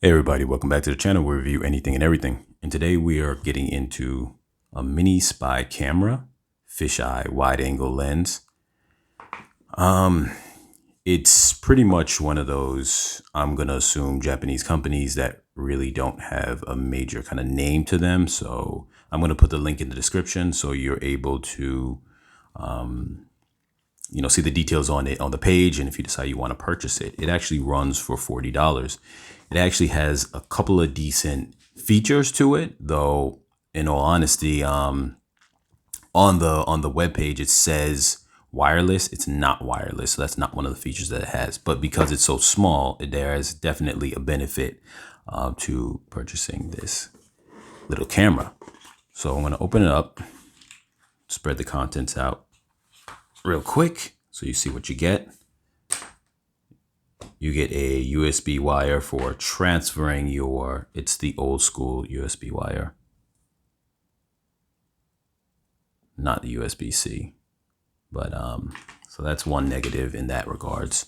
Hey everybody, welcome back to the channel where we review anything and everything. And today we are getting into a mini spy camera, fisheye wide angle lens. It's pretty much one of those, I'm gonna assume, Japanese companies that really don't have a major kind of name to them. So I'm gonna put the link in the description so you're able to see the details on it on the page. And if you decide you want to purchase it, it actually runs for $40. It actually has a couple of decent features to it, though. In all honesty, on the web page it says wireless. It's not wireless, so that's not one of the features that it has. But because it's so small, there is definitely a benefit to purchasing this little camera. So I'm going to open it up, spread the contents out real quick so you see what you get. You get a USB wire for transferring it's the old school USB wire, not the USB-C. But so that's one negative in that regards.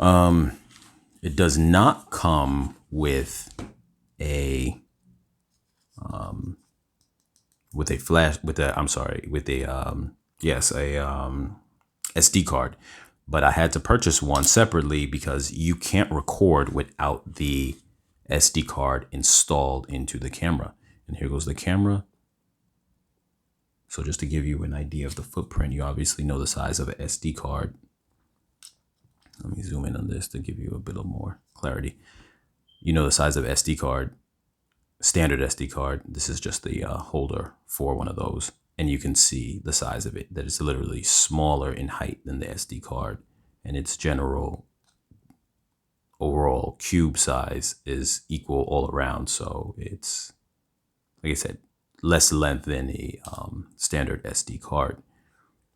It does not come with a SD card, but I had to purchase one separately because you can't record without the SD card installed into the camera. And here goes the camera. So just to give you an idea of the footprint, you obviously know the size of an SD card. Let me zoom in on this to give you a bit of more clarity. You know the size of SD card, standard SD card. This is just the holder for one of those. And you can see the size of it, that it's literally smaller in height than the SD card. And its general overall cube size is equal all around. So it's, like I said, less length than a standard SD card.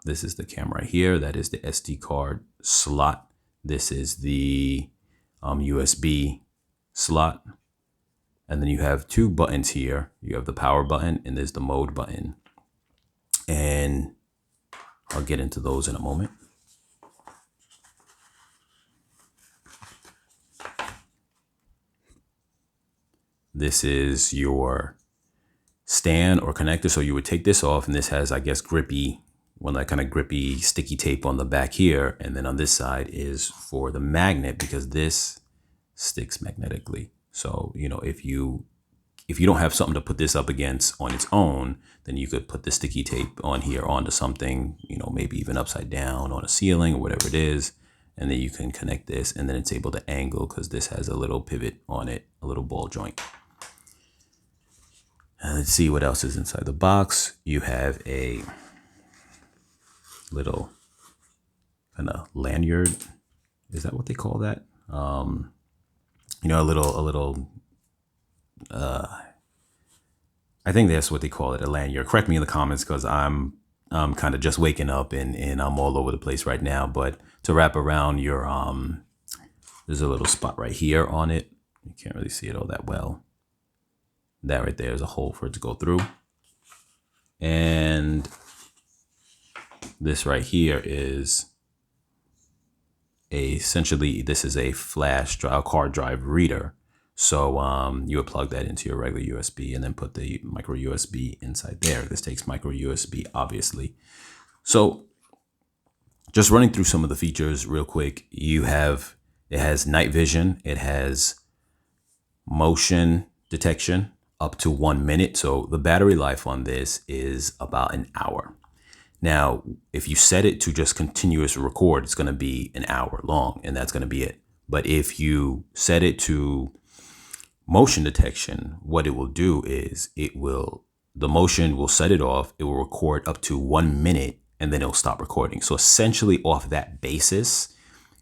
This is the camera here. That is the SD card slot. This is the USB slot. And then you have two buttons here. You have the power button and there's the mode button. And I'll get into those in a moment. This is your stand or connector. So you would take this off, and this has, I guess, grippy sticky tape on the back here. And then on this side is for the magnet, because this sticks magnetically. So, if you don't have something to put this up against on its own, then you could put the sticky tape on here onto something, maybe even upside down on a ceiling or whatever it is. And then you can connect this, and then it's able to angle because this has a little pivot on it, a little ball joint. And let's see what else is inside the box. You have a little kind of lanyard. Is that what they call that? I think that's what they call it, a lanyard. Correct me in the comments, because I'm kind of just waking up and I'm all over the place right now. But to wrap around your there's a little spot right here on it. You can't really see it all that well. That right there is a hole for it to go through. And this right here is essentially, this is a flash drive, card drive reader. So you would plug that into your regular USB and then put the micro USB inside there. This takes micro USB, obviously. So just running through some of the features real quick, it has night vision. It has motion detection up to 1 minute. So the battery life on this is about an hour. Now, if you set it to just continuous record, it's going to be an hour long, and that's going to be it. But if you set it to motion detection, what it will do is the motion will set it off. It will record up to 1 minute, and then it'll stop recording. So essentially, off that basis,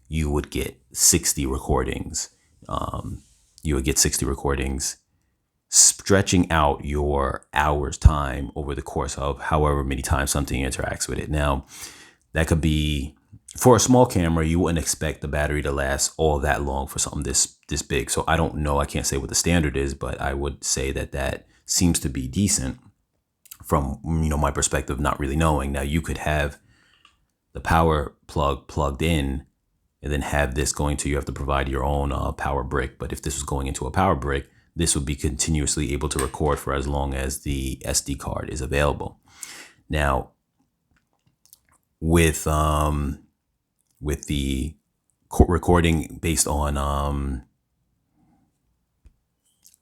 you would get 60 recordings. Stretching out your hours time over the course of however many times something interacts with it. Now, that could be, for a small camera, you wouldn't expect the battery to last all that long for something this big. So I don't know, I can't say what the standard is, but I would say that seems to be decent from my perspective, not really knowing. Now, you could have the power plug plugged in and then have this going to, you have to provide your own power brick. But if this was going into a power brick, this would be continuously able to record for as long as the SD card is available. Now, with the recording based on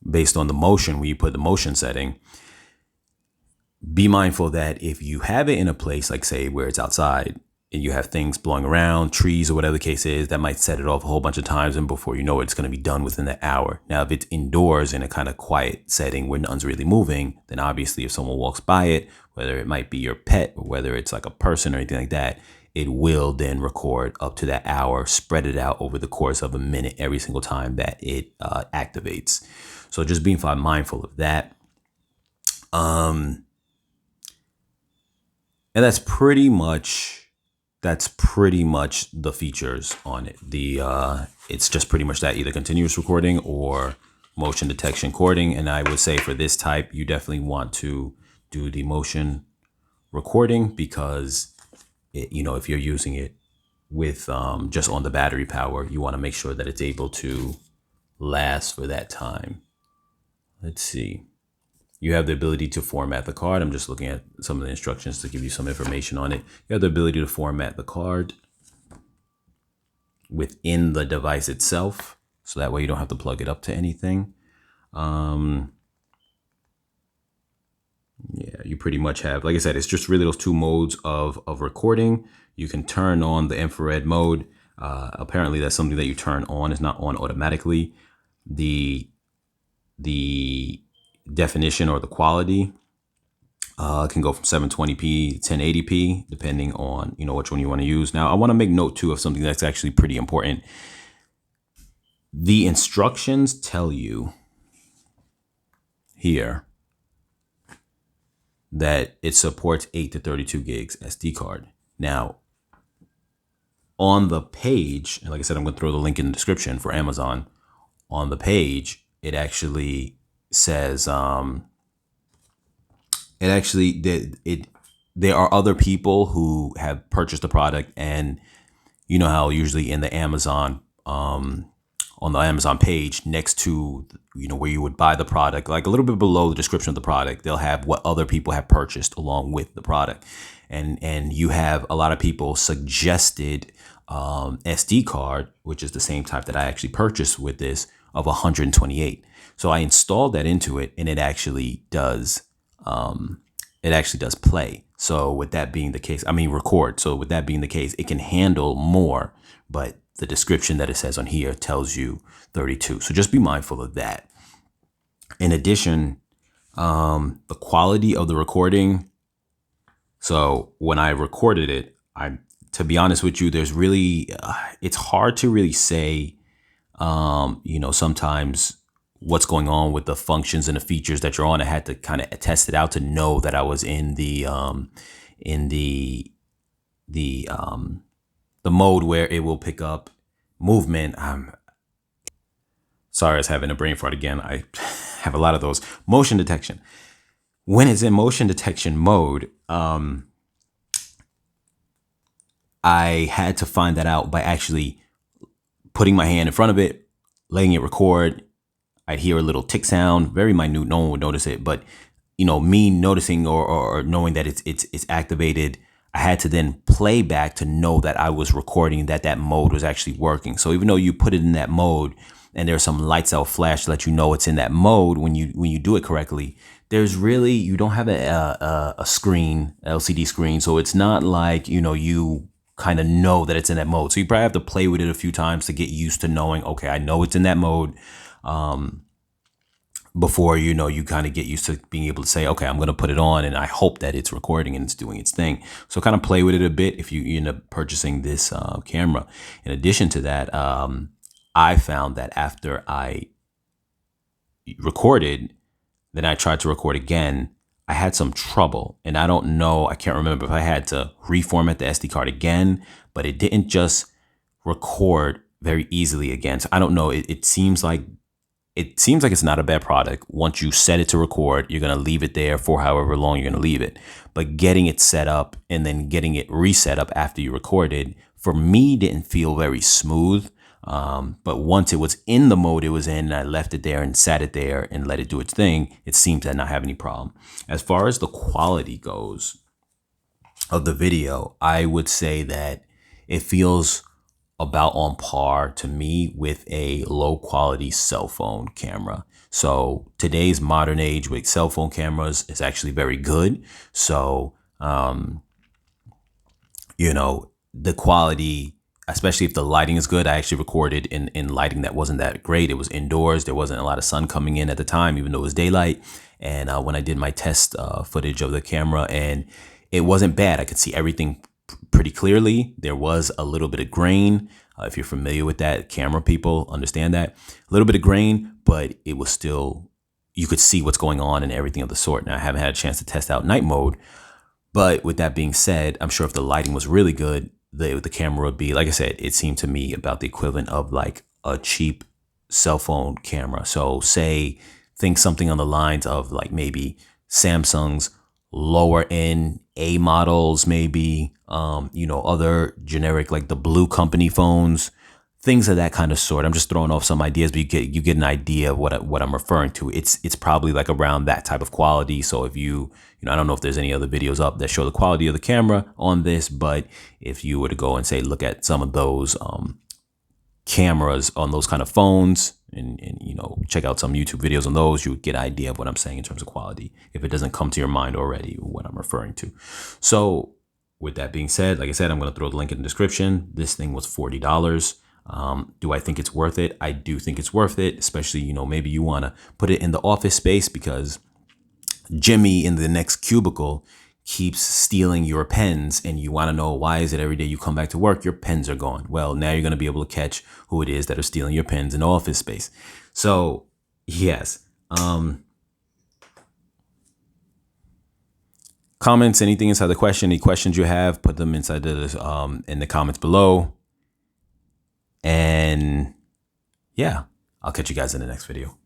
the motion, when you put the motion setting, be mindful that if you have it in a place like, say, where it's outside and you have things blowing around, trees or whatever the case is, that might set it off a whole bunch of times, and before you know it, it's going to be done within the hour. Now, if it's indoors in a kind of quiet setting where none's really moving, then obviously if someone walks by it, whether it might be your pet or whether it's like a person or anything like that, it will then record up to that hour, spread it out over the course of a minute every single time that it activates. So just being mindful of that. And that's pretty much the features on it. It's just pretty much that, either continuous recording or motion detection recording. And I would say for this type, you definitely want to do the motion recording, because if you're using it with just on the battery power, you want to make sure that it's able to last for that time. Let's see. You have the ability to format the card. I'm just looking at some of the instructions to give you some information on it. You have the ability to format the card within the device itself, so that way you don't have to plug it up to anything. Yeah, you pretty much have, like I said, it's just really those two modes of recording. You can turn on the infrared mode. Apparently that's something that you turn on. It's not on automatically. The definition or the quality can go from 720p to 1080p, depending on which one you want to use. Now, I want to make note too of something that's actually pretty important. The instructions tell you here that it supports 8 to 32 gigs SD card. Now, on the page, and like I said, I'm going to throw the link in the description for Amazon. On the page, it actually says there are other people who have purchased the product, and you know how usually in the Amazon on the Amazon page, next to where you would buy the product, like a little bit below the description of the product, they'll have what other people have purchased along with the product, and you have a lot of people suggested SD card, which is the same type that I actually purchased with this, of 128. So I installed that into it, and it actually does play. So with that being the case, record. So with that being the case, it can handle more, but the description that it says on here tells you 32. So just be mindful of that. In addition, the quality of the recording. So when I recorded it, to be honest with you, there's really, it's hard to really say, sometimes what's going on with the functions and the features that you're on. I had to kind of test it out to know that I was in the mode where it will pick up movement. Sorry, I was having a brain fart again. I have a lot of those. Motion detection. When it's in motion detection mode, I had to find that out by actually putting my hand in front of it, letting it record. I'd hear a little tick sound, very minute. No one would notice it, but me noticing or knowing that it's activated, I had to then play back to know that I was recording, that mode was actually working. So even though you put it in that mode and there's some lights out flash to let you know it's in that mode, when you do it correctly, you don't have a screen, LCD screen. So it's not like, you kind of know that it's in that mode. So you probably have to play with it a few times to get used to knowing, okay, I know it's in that mode. Before you kind of get used to being able to say, okay, I'm going to put it on and I hope that it's recording and it's doing its thing. So kind of play with it a bit if you end up purchasing this camera. In addition to that, I found that after I recorded, then I tried to record again, I had some trouble. And I don't know, I can't remember if I had to reformat the SD card again, but it didn't just record very easily again. So I don't know, it seems like it's not a bad product. Once you set it to record, you're going to leave it there for however long you're going to leave it. But getting it set up and then getting it reset up after you recorded for me, didn't feel very smooth. But once it was in the mode it was in, and I left it there and sat it there and let it do its thing, it seemed to not have any problem. As far as the quality goes of the video, I would say that it feels about on par to me with a low quality cell phone camera. So today's modern age with cell phone cameras is actually very good. So, you know, the quality, especially if the lighting is good. I actually recorded in lighting that wasn't that great. It was indoors. There wasn't a lot of sun coming in at the time, even though it was daylight. And when I did my test footage of the camera, and it wasn't bad. I could see everything pretty clearly. There was a little bit of grain. If you're familiar with that, camera people understand that. A little bit of grain, but it was still, you could see what's going on and everything of the sort. Now, I haven't had a chance to test out night mode. But with that being said, I'm sure if the lighting was really good, the camera would be, like I said, it seemed to me about the equivalent of like a cheap cell phone camera. So think something on the lines of like maybe Samsung's lower end A models, maybe, other generic, like the Blue Company phones, things of that kind of sort. I'm just throwing off some ideas, but you get an idea of what I'm referring to. It's probably like around that type of quality. So if I don't know if there's any other videos up that show the quality of the camera on this, but if you were to go and say, look at some of those cameras on those kind of phones and check out some YouTube videos on those, you would get an idea of what I'm saying in terms of quality, if it doesn't come to your mind already, what I'm referring to. So with that being said, like I said, I'm going to throw the link in the description. This thing was $40. Do I think it's worth it? I do think it's worth it, especially, maybe you want to put it in the office space because Jimmy in the next cubicle keeps stealing your pens, and you want to know why is it every day you come back to work, your pens are gone. Well, now you're going to be able to catch who it is that are stealing your pens in the office space. So yes. Comments, anything inside the question, any questions you have, put them inside in the comments below. And yeah, I'll catch you guys in the next video.